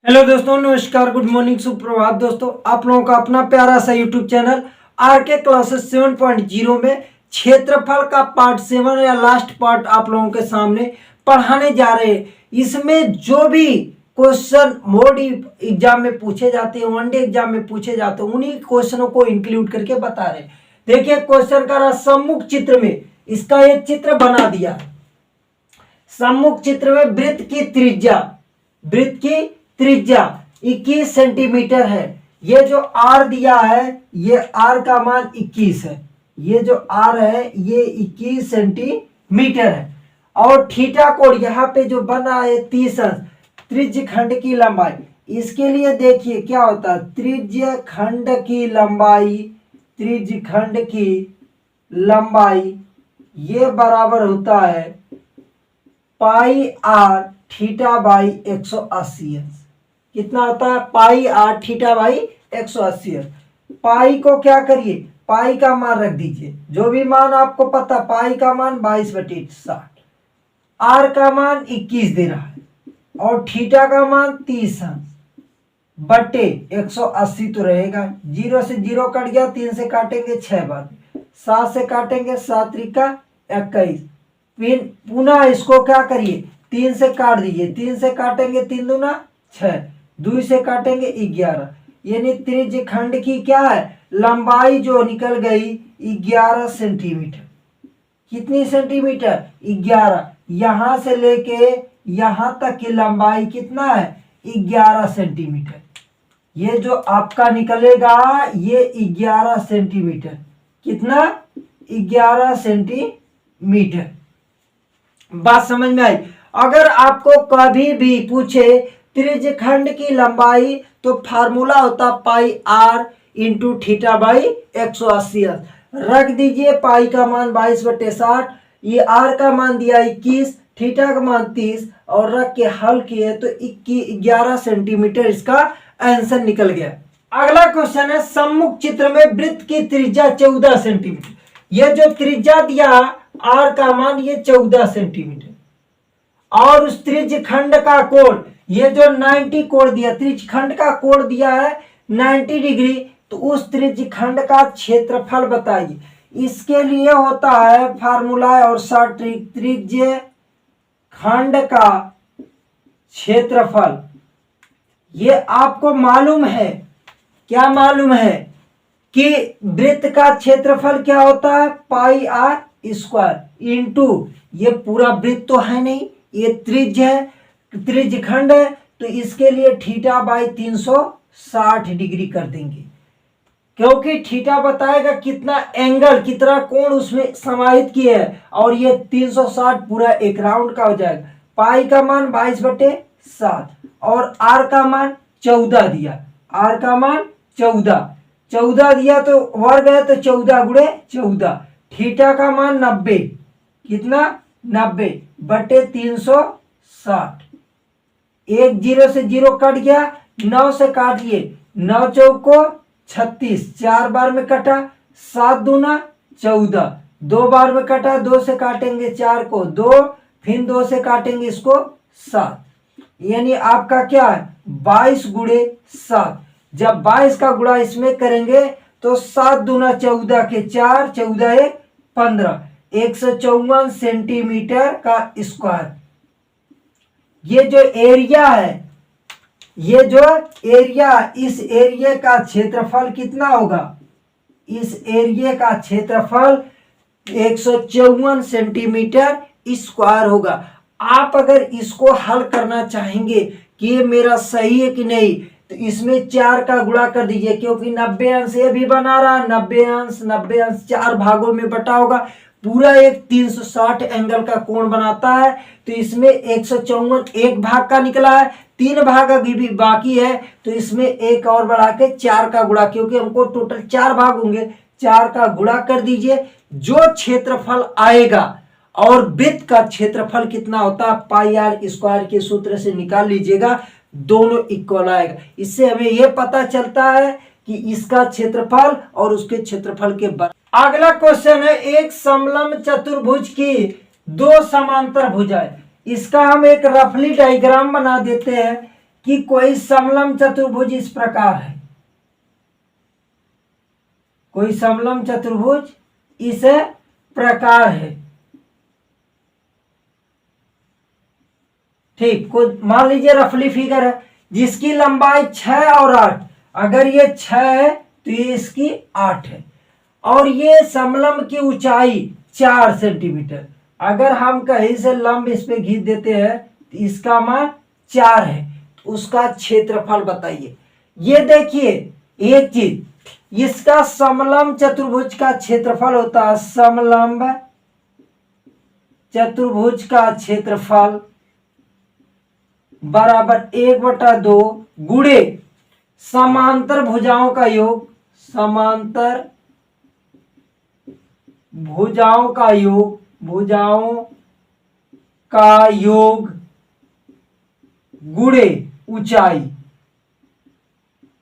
Hello दोस्तों, नमस्कार, good morning, सुप्रभात। दोस्तों, आप लोगों का अपना प्यारा सा यूट्यूब चैनल आरके क्लासेस 7.0 में क्षेत्रफल का पार्ट 7 या लास्ट पार्ट आप लोगों के सामने पढ़ाने जा रहे हैं। इसमें जो भी क्वेश्चन मोड एग्जाम में पूछे जाते हैं, वनडे एग्जाम में पूछे जाते हैं, उन्हीं क्वेश्चनों को इंक्लूड करके बता रहे हैं। देखिए, क्वेश्चन का सम्मुख चित्र में इसका एक चित्र बना दिया। सम्मुख चित्र में वृत्त की त्रिज्या 21 सेंटीमीटर है। ये जो आर दिया है, ये आर का मान 21 है। ये जो आर है ये 21 सेंटीमीटर है। और थीटा कोण यहाँ पे जो बना है 30 अंश, त्रिज्य खंड की लंबाई। इसके लिए देखिए क्या होता है, त्रिज्य खंड की लंबाई ये बराबर होता है पाई आर थीटा बाई 180 अंश। कितना होता है? पाई आर थीटा बाई 180 अंश। पाई को क्या करिए, पाई का मान रख दीजिए, जो भी मान आपको पता। पाई का मान 22/60, आर का मान 21 दे रहा है और थीटा का मान 30 अंश बटे 180 तो रहेगा। 0 से 0 कट गया, 3 से काटेंगे 6 बार, 7 से काटेंगे 7 त्रिका 21। पुनः इसको क्या करिए, 3 से काट दीजिए, 3 से काटेंगे 3 दूना 6, 2 से काटेंगे 11। यानी त्रिज्य खंड की क्या है, लंबाई जो निकल गई 11 सेंटीमीटर। कितनी सेंटीमीटर? 11। यहां से लेके यहां तक की लंबाई कितना है? 11 सेंटीमीटर। ये जो आपका निकलेगा ये 11 सेंटीमीटर। कितना? 11 सेंटीमीटर। बात समझ में आई? अगर आपको कभी भी पूछे त्रिज्य खंड की लंबाई, तो फार्मूला होता पाई आर इंटू थीटा बाई 180 अंश। रख दीजिए, पाई का मान 22/60, ये आर का मान दिया 21, थीटा का मान 30 और रख के हल किए तो 11 सेंटीमीटर इसका आंसर निकल गया। अगला क्वेश्चन है, सम्मुख चित्र में वृत्त की त्रिज्या 14 सेंटीमीटर। ये जो त्रिज्या दिया आर का मान ये 14 सेंटीमीटर और उस त्रिज्य खंड का कोण ये जो 90 कोण दिया, त्रिज्य खंड का कोण दिया है 90 डिग्री। तो उस त्रिज्य खंड का क्षेत्रफल बताइए। इसके लिए होता है फार्मूला और शॉर्ट ट्रिक, त्रिज्य खंड का क्षेत्रफल। ये आपको मालूम है, क्या मालूम है कि वृत्त का क्षेत्रफल क्या होता है? पाई आर स्क्वायर इंटू, ये पूरा वृत्त तो है नहीं, ये त्रिज्य है, त्रिज्य खंड है, तो इसके लिए थीटा बाई 360 डिग्री कर देंगे, क्योंकि थीटा बताएगा कितना एंगल, कितना कोण उसमें समाहित किया है। और ये 360 पूरा एक राउंड का हो जाएगा। पाई का मान 22/7 और आर का मान 14 दिया, आर का मान 14 दिया तो वर्ग है तो 14 गुणे 14। थीटा का मान 90, कितना? 90 बटे 360। 1 0 से 0 कट गया, 9 से काटिए, 9 चौको 36, 4 बार में कटा, 7 दूना 14, 2 बार में कटा, 2 से काटेंगे 4 को 2, फिर 2 से काटेंगे इसको 7। यानी आपका क्या है? 22 गुणे 7। जब 22 का गुणा इसमें करेंगे तो 7 दूना 14 के 4, 14 1 15, 154 सेंटीमीटर का स्क्वायर। ये जो एरिया है, ये जो एरिया, इस एरिया का क्षेत्रफल कितना होगा? इस एरिया का क्षेत्रफल 154 सेंटीमीटर स्क्वायर होगा। आप अगर इसको हल करना चाहेंगे कि ये मेरा सही है कि नहीं, तो इसमें 4 का गुणा कर दीजिए, क्योंकि 90 अंश ये भी बना रहा है, 90 अंश 4 भागों में बटा होगा, पूरा एक 360 एंगल का कोण बनाता है। तो इसमें 154 एक भाग का निकला है, 3 भाग अभी भी बाकी है, तो इसमें एक और बढ़ा के 4 का गुणा, क्योंकि हमको टोटल 4 भाग होंगे, 4 का गुणा कर दीजिए। जो क्षेत्रफल आएगा, और वृत्त का क्षेत्रफल कितना होता है पाई आर स्क्वायर के सूत्र से निकाल लीजिएगा, दोनों इक्वल आएगा। इससे हमें यह पता चलता है कि इसका क्षेत्रफल और उसके क्षेत्रफल के बराबर। अगला क्वेश्चन है, एक समलंब चतुर्भुज की 2 समांतर भुजाएं। इसका हम एक रफली डायग्राम बना देते हैं कि कोई समलंब चतुर्भुज इस प्रकार है, कोई समलंब चतुर्भुज इस प्रकार है। ठीक, को मान लीजिए रफली फिगर है जिसकी लंबाई 6 और 8, अगर ये 6 है तो ये इसकी 8 है, और ये समलंब की ऊंचाई 4 सेंटीमीटर। अगर हम कहीं से लंब इस पे खींच देते हैं तो इसका मान 4 है, तो उसका क्षेत्रफल बताइए। ये देखिए एक चीज, इसका समलंब चतुर्भुज का क्षेत्रफल होता है, समलंब चतुर्भुज का क्षेत्रफल बराबर 1/2 गुणे समांतर भुजाओं का योग, समांतर भुजाओं का योग, भुजाओं का योग गुणे ऊंचाई,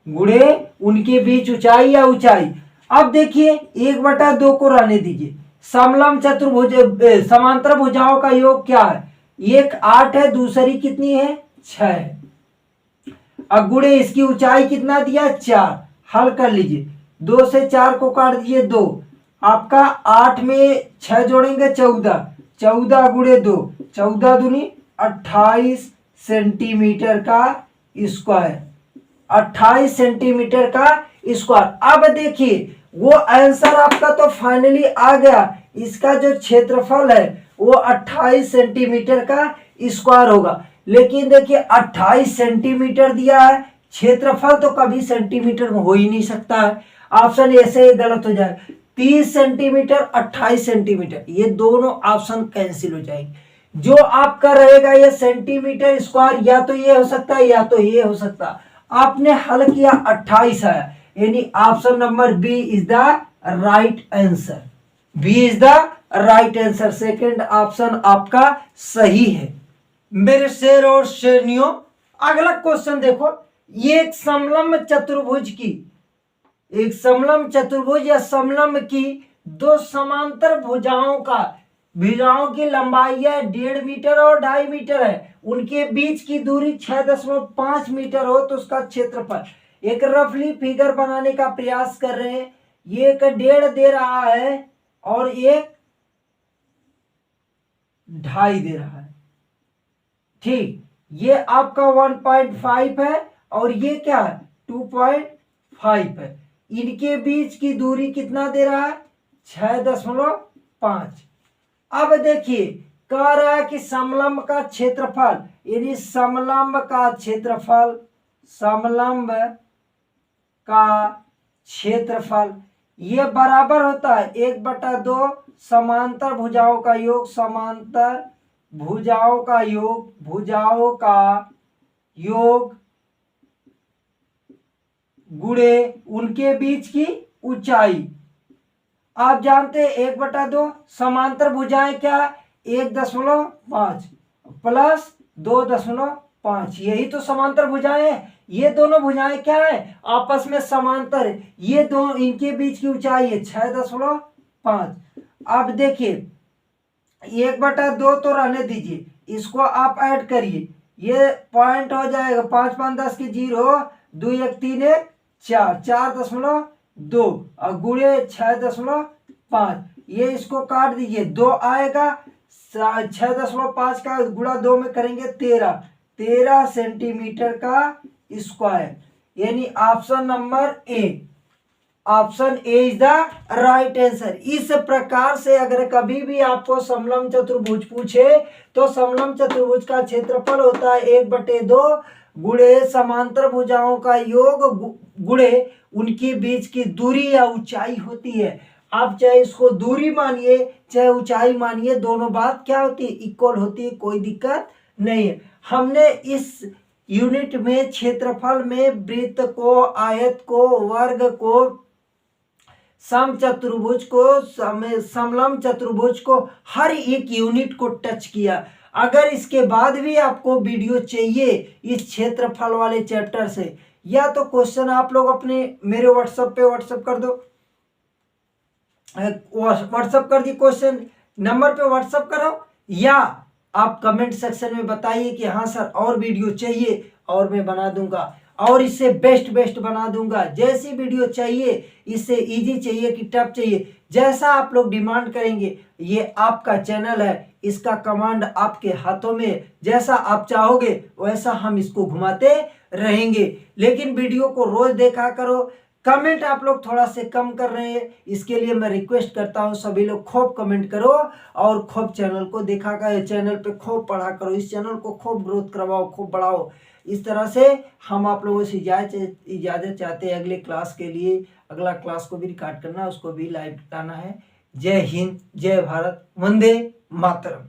गुणे उनके बीच ऊंचाई या ऊंचाई। अब देखिए 1/2 को रहने दीजिए, समलंब चतुर्भुज समांतर भुजाओं का योग क्या है, एक 8 है, दूसरी कितनी है 6 है। अब गुणे इसकी ऊंचाई कितना दिया 4, हल कर लीजिए, 2 से 4 को काट दीजिए 2, आपका 8 में 6 जोड़ेंगे 14, 14 गुणे 2, 14 दूनी 28 सेंटीमीटर का स्क्वायर, 28 सेंटीमीटर का स्क्वायर। अब देखिए वो आंसर आपका तो फाइनली आ गया, इसका जो क्षेत्रफल है वो 28 सेंटीमीटर का स्क्वायर होगा। लेकिन देखिए 28 सेंटीमीटर दिया है, क्षेत्रफल तो कभी सेंटीमीटर में हो ही नहीं सकता है, ऑप्शन ऐसे ही गलत हो जाएगा। 30 सेंटीमीटर 28 सेंटीमीटर, ये दोनों ऑप्शन कैंसिल हो जाएंगे। जो आपका रहेगा ये सेंटीमीटर स्क्वायर, या तो ये हो सकता है या तो ये हो सकता है। आपने हल किया 28 आया, यानी option number B is the right answer, B is the right answer, second option आपका सही है। मेरे शेर और शेरनियों, अगला क्वेश्चन देखो, ये एक समलंब चतुर्भुज की, एक समलंब चतुर्भुज या समलंब की दो समांतर भुजाओं का, भुजाओं की लंबाई है 1.5 मीटर और 2.5 मीटर है, उनके बीच की दूरी 6.5 मीटर हो तो उसका क्षेत्रफल। एक रफली फिगर बनाने का प्रयास कर रहे हैं, ये एक 1.5 दे रहा है और एक 2.5 दे रहा है। ठीक, ये आपका 1.5 है और ये क्या है 2.5 है, इनके बीच की दूरी कितना दे रहा है 6.5। अब देखिए कह रहा है कि समलंब का क्षेत्रफल, यानी समलंब का क्षेत्रफल, समलंब का क्षेत्रफल ये बराबर होता है 1/2 समांतर भुजाओं का योग, समांतर भुजाओं का योग, भुजाओं का योग गुणे उनके बीच की ऊंचाई। आप जानते हैं 1/2 समांतर भुजाएं क्या, 1.5 प्लस 2.5, यही तो समांतर भुजाएं हैं। ये दोनों भुजाएं क्या है आपस में समांतर है, ये दोनों इनके बीच की ऊंचाई है 6.5। अब देखिए 1/2 तो रहने दीजिए, इसको आप ऐड करिए, ये पॉइंट हो जाएगा 5 5 10 की 0, 2 1 3 1 4, 4.2 और गुणे 6.5, ये इसको काट दीजिए, 2 आएगा, 6.5 का गुणा 2 में करेंगे 13 सेंटीमीटर का स्क्वायर, यानी option number A, option A is the right answer. इस प्रकार से अगर कभी भी आपको समलंब चतुर्भुज पूछे तो समलंब चतुर्भुज का क्षेत्रफल होता है 1/2 गुणे समांतर भुजाओं का योग गुणे उनके बीच की दूरी या ऊंचाई होती है। आप चाहे इसको दूरी मानिए चाहे ऊंचाई मानिए, दोनों बात क्या होती है इक्वल होती है, कोई दिक्कत नहीं है। हमने इस यूनिट में क्षेत्रफल में वृत्त को, आयत को, वर्ग को, समचतुर्भुज को, समलंब चतुर्भुज को, हर एक यूनिट को टच किया। अगर इसके बाद भी आपको वीडियो चाहिए इस क्षेत्रफल वाले चैप्टर से, या तो क्वेश्चन आप लोग अपने मेरे व्हाट्सएप पे व्हाट्सएप कर दो, व्हाट्सएप कर दी, क्वेश्चन नंबर पे व्हाट्सएप करो, या आप कमेंट सेक्शन में बताइए कि हाँ सर और वीडियो चाहिए और मैं बना दूंगा और इससे बेस्ट बना दूंगा। जैसी वीडियो चाहिए, इससे इजी चाहिए कि टफ चाहिए, जैसा आप लोग डिमांड करेंगे, ये आपका चैनल है, इसका कमांड आपके हाथों में, जैसा आप चाहोगे वैसा हम इसको घुमाते रहेंगे। लेकिन वीडियो को रोज देखा करो। कमेंट आप लोग थोड़ा से कम कर रहे हैं, इसके लिए मैं रिक्वेस्ट करता हूं सभी लोग खूब कमेंट करो और खूब चैनल को देखा करो, चैनल पे खूब पढ़ा करो, इस चैनल को खूब ग्रोथ करवाओ, खूब बढ़ाओ। इस तरह से हम आप लोगों से इजाजत चाहते हैं अगले क्लास के लिए। अगला क्लास को भी रिकॉर्ड करना है, उसको भी लाइव बताना है। जय हिंद, जय भारत, वंदे मातरम।